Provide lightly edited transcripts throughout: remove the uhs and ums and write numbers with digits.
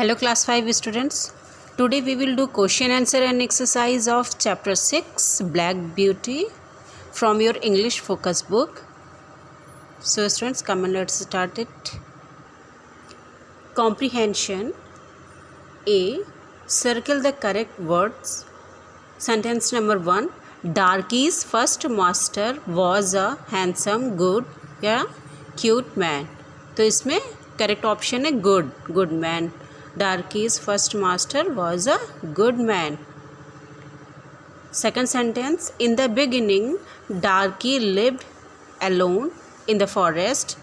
Hello class 5 students. Today we will do question answer and exercise of chapter 6 Black Beauty from your English focus book. So students, come and let's start it. Comprehension. A. Circle the correct words. Sentence number 1. Darky's first master was a handsome, good या cute man. तो इसमें correct option है good man. Darky's first master was a good man. Second sentence. In the beginning, Darky lived alone in the forest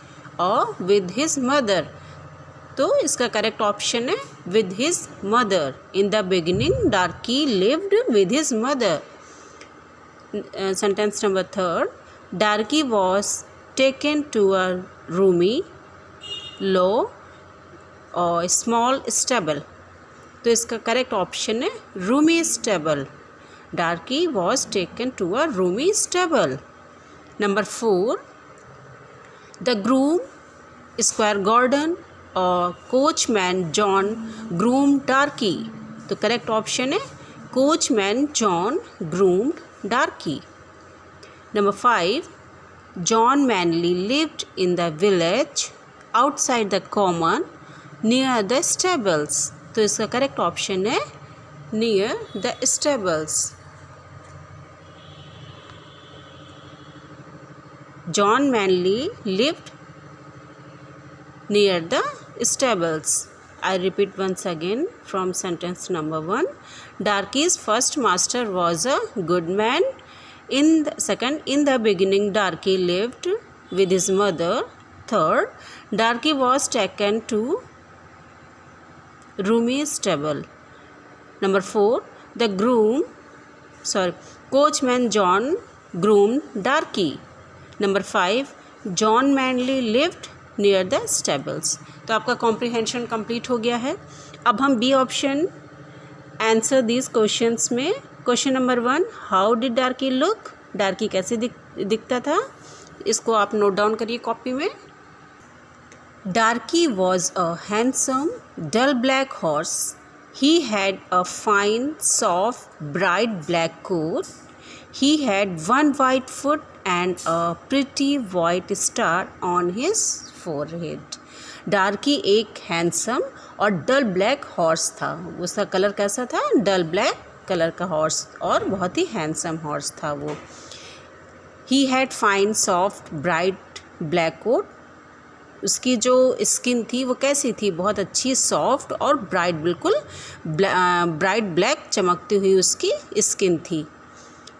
or with his mother. तो इसका correct option है with his mother. In the beginning, Darky lived with his mother. Sentence number 3. Darky was taken to a roomy, low और small stable. तो इसका correct option है roomy stable. Darkie was taken to a roomy stable. Number 4. The groom squire Gordon और coachman John groom Darkie. तो correct option है coachman John groomed Darkie. Number 5. John Manly lived in the village outside the common near the stables. तो इसका correct option है near the stables. John Manly lived near the stables. I repeat once again from sentence number 1. Darky's first master was a good man. In the beginning, Darky lived with his mother. Third, Darky was taken to roomy stable. Number 4, coachman John groomed Darky. Number 5, John Manley lived near the stables. तो आपका comprehension complete हो गया है. अब हम B option answer these questions में. Question number 1, how did Darky look. Darky कैसे दिखता था, इसको आप नोट डाउन करिए कॉपी में. Darky was a handsome, dull black horse. He had a fine, soft, bright black coat. He had one white foot and a pretty white star on his forehead. Darky एक handsome और डल black horse था. उसका colour कैसा था, डल black colour का horse और बहुत ही handsome horse था वो. He had fine, soft, bright black coat. उसकी जो स्किन थी वो कैसी थी, बहुत अच्छी सॉफ्ट और ब्राइट, बिल्कुल ब्राइट ब्लैक चमकती हुई उसकी स्किन थी.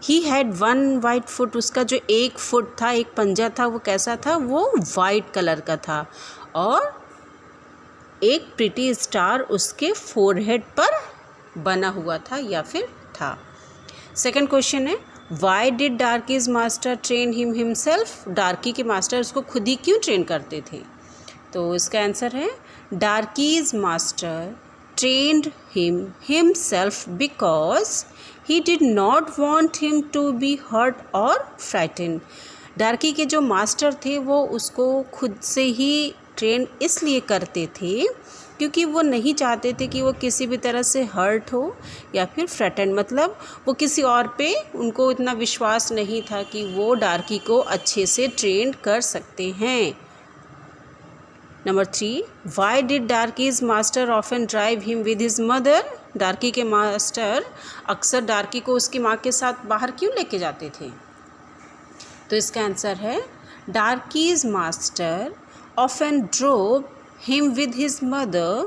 He had one white foot. उसका जो एक फुट था, एक पंजा था, वो कैसा था, वो वाइट कलर का था और एक प्रिटी स्टार उसके फोरहेड पर बना हुआ था या फिर था. सेकंड क्वेश्चन है, why did Darky's master train him himself. Darky के मास्टर उसको खुद ही क्यों ट्रेन करते थे. तो इसका आंसर है Darky's master trained him himself because he did not want him to be hurt और फ्राइटन. डार्की के जो मास्टर थे वो उसको खुद से ही ट्रेन इसलिए करते थे क्योंकि वो नहीं चाहते थे कि वो किसी भी तरह से हर्ट हो या फिर फ्रेटन, मतलब वो किसी और पे उनको इतना विश्वास नहीं था कि वो डार्की को अच्छे से ट्रेन कर सकते हैं. Number 3, why did Darky's master often drive him with his mother. Darky के मास्टर अक्सर डार्की को उसकी माँ के साथ बाहर क्यों लेके जाते थे. तो इसका आंसर है Darky's master often drove him with his mother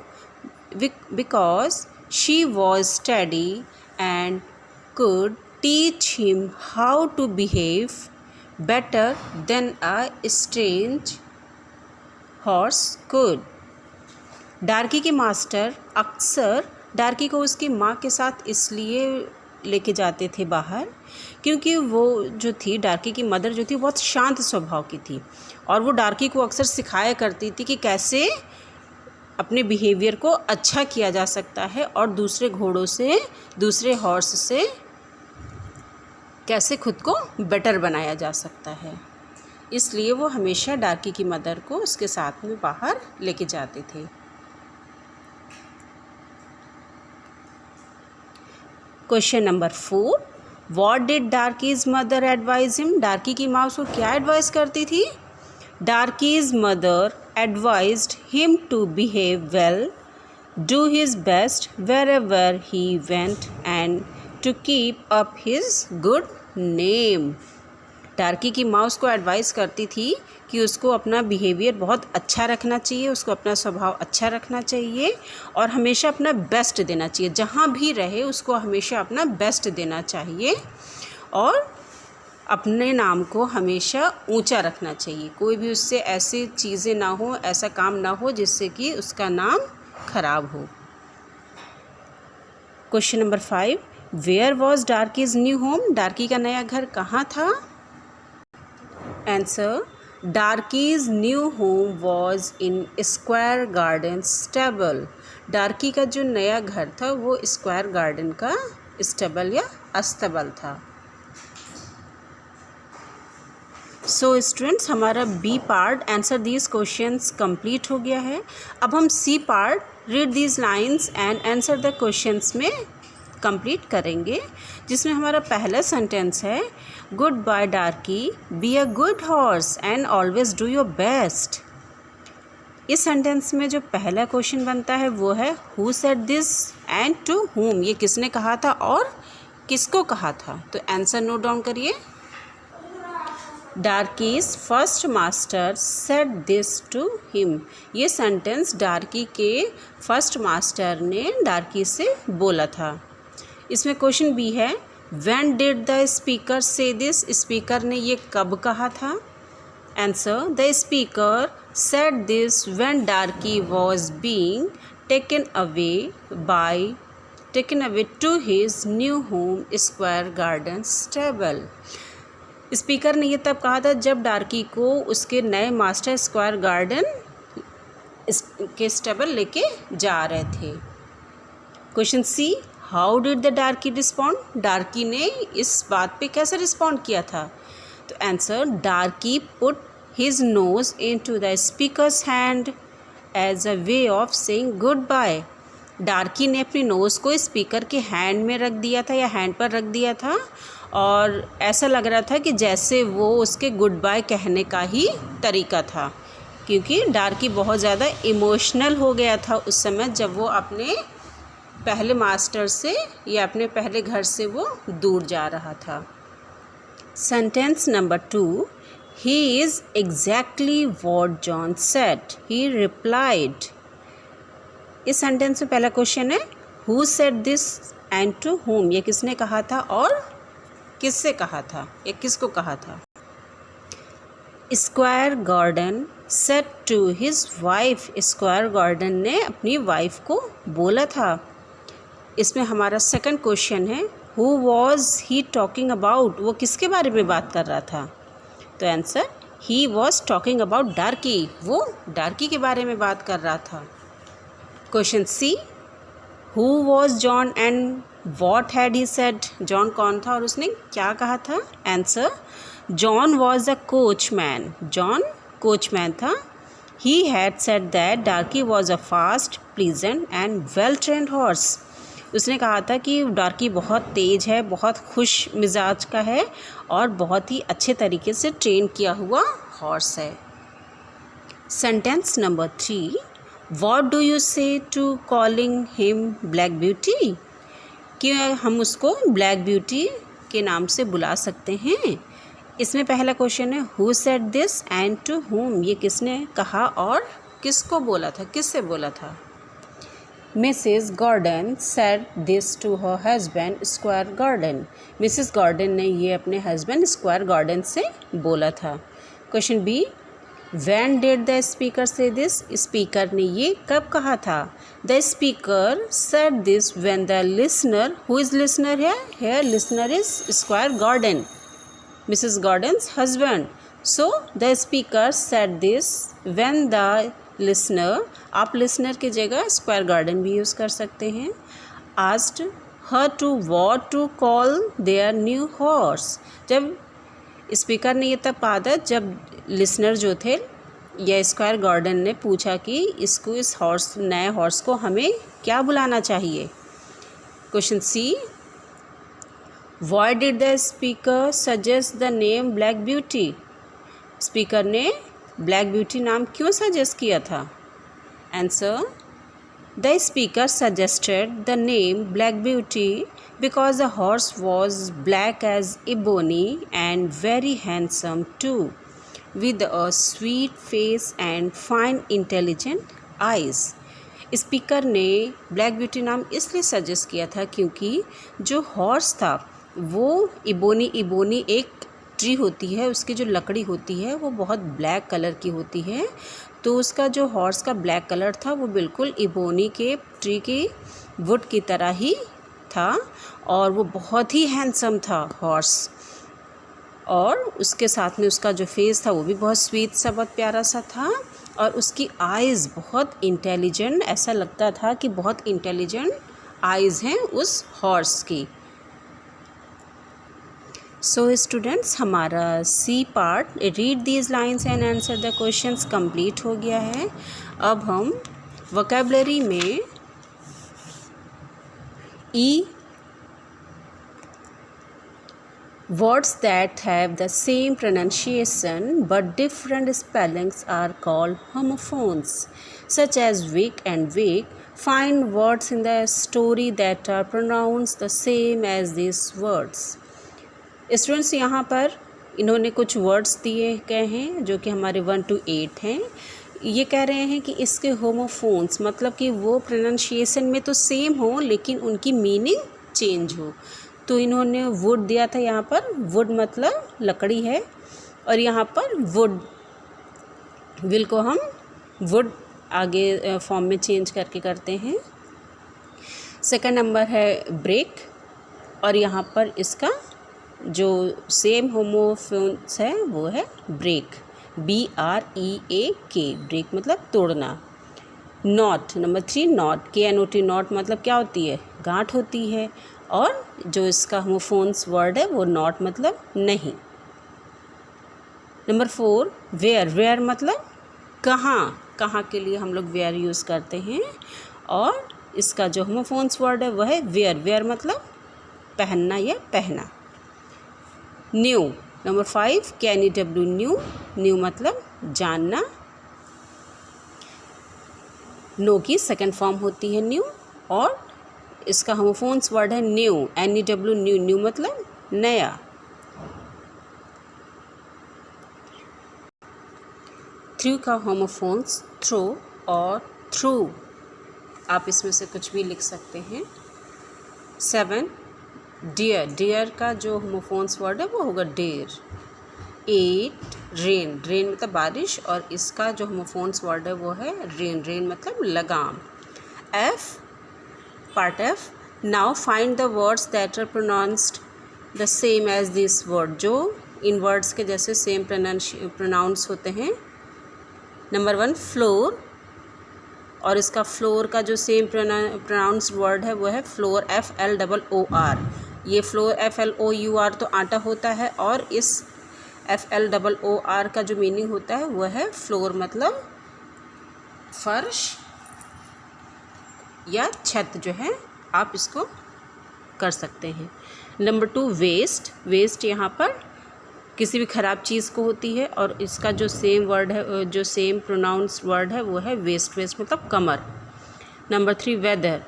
because she was steady and could teach him how to behave better than a strange horse could. डार्की के मास्टर अक्सर डार्की को उसकी माँ के साथ इसलिए लेके जाते थे बाहर क्योंकि वो जो थी, डार्की की मदर जो थी, बहुत शांत स्वभाव की थी और वो डार्की को अक्सर सिखाया करती थी कि कैसे अपने बिहेवियर को अच्छा किया जा सकता है और दूसरे घोड़ों से, दूसरे हॉर्स से कैसे खुद को बेटर बनाया जा सकता है. इसलिए वो हमेशा डार्की की मदर को उसके साथ में बाहर लेके जाते थे. Question number 4, what did Darky's mother advise him? Darky की माँ उसको क्या एडवाइस करती थी? Darky's mother advised him to behave well, do his best wherever he went and to keep up his good name. Darky की माँ उसको advice करती थी कि उसको अपना बिहेवियर बहुत अच्छा रखना चाहिए, उसको अपना स्वभाव अच्छा रखना चाहिए और हमेशा अपना बेस्ट देना चाहिए। जहाँ भी रहे उसको हमेशा अपना बेस्ट देना चाहिए और अपने नाम को हमेशा ऊंचा रखना चाहिए। कोई भी उससे ऐसी चीज़ें ना हो, ऐसा काम ना हो जिससे कि उसका नाम खराब हो। Question number 5, where was Darky's new home? Darky का नया घर कहाँ था? Answer, Darky's new home was in Squire Gordon stable. Darky का जो नया घर था वो स्क्वायर गार्डन का स्टेबल या अस्तबल था। सो स्टूडेंट्स, हमारा B part answer these questions complete हो गया है। अब हम C part read these lines and answer the questions में कंप्लीट करेंगे, जिसमें हमारा पहला सेंटेंस है, good bye Darkie, be a good horse and always do your best. इस सेंटेंस में जो पहला क्वेश्चन बनता है वो है, who said this and to whom? ये किसने कहा था और किसको कहा था? तो आंसर नोट डाउन करिए। Darky's first master said this to him. ये सेंटेंस डार्की के फर्स्ट मास्टर ने डार्की से बोला था। इसमें क्वेश्चन बी है, when did the speaker say this? Speaker ने ये कब कहा था? Answer, the speaker said this when Darky was being taken away to his new home Squire Gordon stable. Speaker ने ये तब कहा था जब डार्की को उसके नए मास्टर स्क्वायर गार्डन के स्टेबल लेके जा रहे थे। Question C, how did the Darkie respond? Darkie ने इस बात पे कैसे रिस्पॉन्ड किया था? तो answer, Darkie put his nose into the speaker's hand as a way of saying good bye. Darkie ने अपनी नोज़ को स्पीकर के हैंड में रख दिया था या हैंड पर रख दिया था और ऐसा लग रहा था कि जैसे वो उसके गुड बाय कहने का ही तरीका था, क्योंकि डार्की बहुत ज़्यादा इमोशनल हो गया था उस समय जब वो अपने पहले मास्टर से या अपने पहले घर से वो दूर जा रहा था। Sentence number 2, he is exactly what John said, he replied. इस सेंटेंस में पहला क्वेश्चन है, who said this and to whom? ये किसने कहा था और किससे कहा था या किसको कहा था? Squire Gordon said to his wife. Squire Gordon ने अपनी वाइफ को बोला था। इसमें हमारा सेकंड क्वेश्चन है, who was he talking about? वो किसके बारे में बात कर रहा था? तो answer, he was talking about Darkie. वो डार्की के बारे में बात कर रहा था। Question C, who was John and what had he said? John कौन था और उसने क्या कहा था? Answer, John was a coachman. John coachman था। He had said that Darky was a fast, pleasant and well trained horse. उसने कहा था कि डार्की बहुत तेज़ है, बहुत खुश मिजाज का है और बहुत ही अच्छे तरीके से ट्रेन किया हुआ हॉर्स है। Sentence number 3, what do you say to calling him Black Beauty? क्या हम उसको ब्लैक ब्यूटी के नाम से बुला सकते हैं? इसमें पहला क्वेश्चन है, who said this and to whom? ये किसने कहा और किसको बोला था, किससे बोला था? Mrs Gordon said this to her husband Squire Gordon. Mrs Gordon ने ये अपने हस्बैंड स्क्वायर गार्डन से बोला था। Question B, when did the speaker say this? Speaker ने ये कब कहा था? The speaker said this when the listener, who is listener है? Here listener is Squire Gordon, Mrs Gordon's husband. So the speaker said this when the listener, आप listener की जगह square garden भी यूज़ कर सकते हैं, asked her to what to call their new horse. जब speaker ने ये तब कहा था जब लिसनर जो थे या स्क्वायर गार्डन ने पूछा कि इसको, इस हॉर्स, नए हॉर्स को हमें क्या बुलाना चाहिए। Question C, Why did the speaker suggest the name Black Beauty? Speaker ने ब्लैक ब्यूटी नाम क्यों सजेस्ट किया था? Answer, the speaker suggested the name Black Beauty because the horse was black as ebony and very handsome too, with a sweet face and fine intelligent eyes. Speaker ने Black Beauty नाम इसलिए suggest किया था क्योंकि जो horse था वो ebony एक ट्री होती है, उसकी जो लकड़ी होती है वो बहुत ब्लैक कलर की होती है। तो उसका जो हॉर्स का ब्लैक कलर था वो बिल्कुल इबोनी के ट्री के वुड की तरह ही था और वो बहुत ही हैंडसम था हॉर्स। और उसके साथ में उसका जो फेस था वो भी बहुत स्वीट सा, बहुत प्यारा सा था और उसकी आइज़ बहुत इंटेलिजेंट, ऐसा लगता था कि बहुत इंटेलिजेंट आइज़ हैं उस हॉर्स की। सो स्टूडेंट्स, हमारा C part read these lines and answer the questions complete हो गया है। अब हम वोकैबुलरी में E words that have the same pronunciation but different spellings are called homophones, such as weak and weak. Find words in the story that are pronounced the same as these words. Students, यहाँ पर इन्होंने कुछ words दिए गए हैं जो कि हमारे 1 to 8 हैं। ये कह रहे हैं कि इसके होमोफोन्स मतलब कि वो प्रोनाउंसिएशन में तो सेम हो लेकिन उनकी मीनिंग चेंज हो। तो इन्होंने वुड दिया था, यहाँ पर वुड मतलब लकड़ी है और यहाँ पर वुड विल को हम वुड आगे फॉर्म में चेंज करके करते हैं। सेकंड नंबर है ब्रेक और यहाँ पर इसका जो सेम होमोफोन्स है वो है ब्रेक, BREAK, ब्रेक मतलब तोड़ना। Not, number 3 not, KNOT, not मतलब क्या होती है? गांठ होती है और जो इसका होमोफोन्स वर्ड है वो नॉट मतलब नहीं। नंबर 4 वेयर, वेयर मतलब कहाँ, कहाँ के लिए हम लोग वेयर यूज़ करते हैं और इसका जो होमोफोन्स वर्ड है वह है वेयर, वेयर मतलब पहनना या पहना। New, number 5 NEW, new, new मतलब जानना। नो की सेकंड फॉर्म होती है न्यू और इसका होमोफोन्स वर्ड है न्यू, NEW, न्यू, न्यू मतलब नया। थ्रू का होमोफोन्स थ्रो और थ्रू, आप इसमें से कुछ भी लिख सकते हैं। 7 डियर, डियर का जो होमोफोन्स वर्ड है वो होगा डेयर। 8 रेन, रेन मतलब बारिश और इसका जो होमोफोन्स वर्ड है वो है रेन, रेन मतलब लगाम। F part F, now find the words that are pronounced the same as this word, जो इन वर्ड्स के जैसे सेम प्रोनाउंस होते हैं। नंबर 1 फ्लोर और इसका फ्लोर का जो सेम प्रोनाउंस्ड वर्ड है वो है फ्लोर, FLOOR। ये फ्लोर FLOUR तो आटा होता है और इस FLOOR का जो मीनिंग होता है वह है फ्लोर मतलब फर्श या छत जो है, आप इसको कर सकते हैं। नंबर 2 वेस्ट, वेस्ट यहाँ पर किसी भी ख़राब चीज़ को होती है और इसका जो सेम वर्ड है, जो सेम प्रोनाउंस वर्ड है वो है वेस्ट, वेस्ट मतलब कमर। नंबर 3 वेदर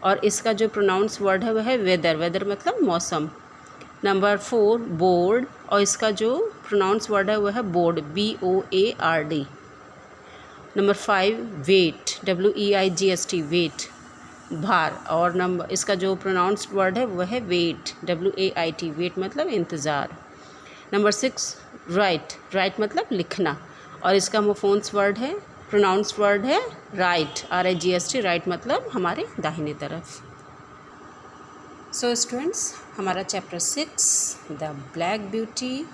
और इसका जो प्रोनाउंस वर्ड है वह है वेदर, वेदर मतलब मौसम। नंबर 4 बोर्ड और इसका जो प्रोनाउंस वर्ड है वह है board, BOARD। Number 5 weight, WEIGHT, weight भार और नंबर इसका जो प्रोनाउंस्ड वर्ड है वह है वेट, WAIT, वेट मतलब इंतज़ार। नंबर 6 राइट, राइट मतलब लिखना और इसका होमोफोन्स वर्ड है, प्रोनाउंस्ड वर्ड है राइट, RIGHT, राइट मतलब हमारे दाहिने तरफ। सो स्टूडेंट्स, हमारा चैप्टर 6 द ब्लैक ब्यूटी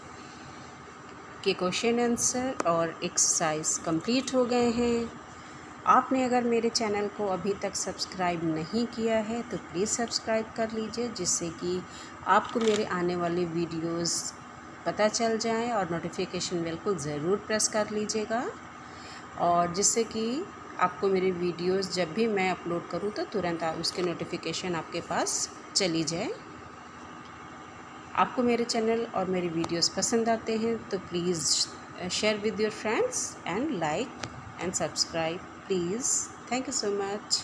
के क्वेश्चन आंसर और एक्सरसाइज कंप्लीट हो गए हैं। आपने अगर मेरे चैनल को अभी तक सब्सक्राइब नहीं किया है तो प्लीज़ सब्सक्राइब कर लीजिए, जिससे कि आपको मेरे आने वाले वीडियोस पता चल जाए और नोटिफिकेशन बेल को ज़रूर प्रेस कर लीजिएगा और जिससे कि आपको मेरी वीडियोस जब भी मैं अपलोड करूँ तो तुरंत उसके नोटिफिकेशन आपके पास चली जाए। आपको मेरे चैनल और मेरी वीडियोस पसंद आते हैं तो please share with your friends and like and subscribe please. Thank you so much.